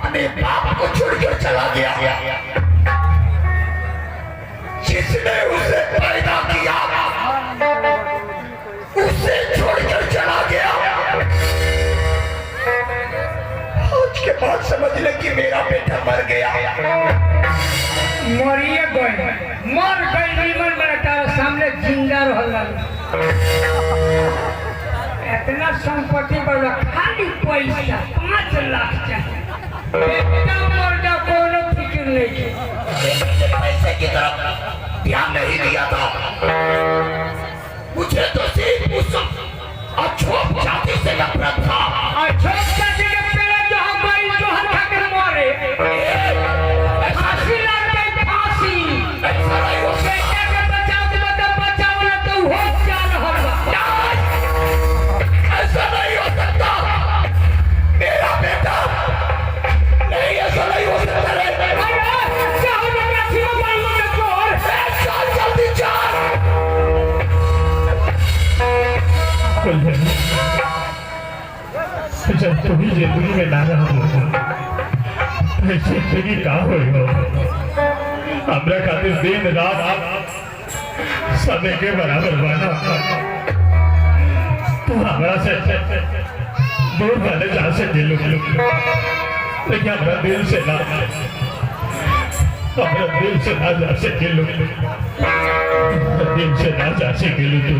अपने बाप को छोड़कर चला गया, जिसने उसे पैदा किया उसे छोड़कर चला गया। आज के बाद समझ ले कि मेरा बेटा मर गया। मरिए गए, मर गए, नीमन बेटा सामने जिंदा रहला। इतना संपत्ति बड़ा खाली पैसा 5 लाख चाहिए। बेटा मर जा कोनो फिक्र नहीं। पैसे की तरफ ध्यान नहीं दिया था। मुझे तो सिर्फ उस अछूत जाति से नफरत था। अछूत जाति के पहले जो हम गई जो हम खाकर मारे। फांसी लग गई, फांसी। बेटा के बचाओ तो बचाओ ना तो हो क्या रहगा। ऐसा नहीं हो सकता। मेरा बेटा नहीं, ऐसा नहीं हो सकता। जब तुम्हें जिंदगी में ना रहा जिंदगी का हो हमरा खातिर दिन रात समय के बराबर बना। तो हमरा से दूर वाले जा सके लोग, लेकिन हमरा दिल से ना जा सके लोग, दिल से ना जा सके लोग।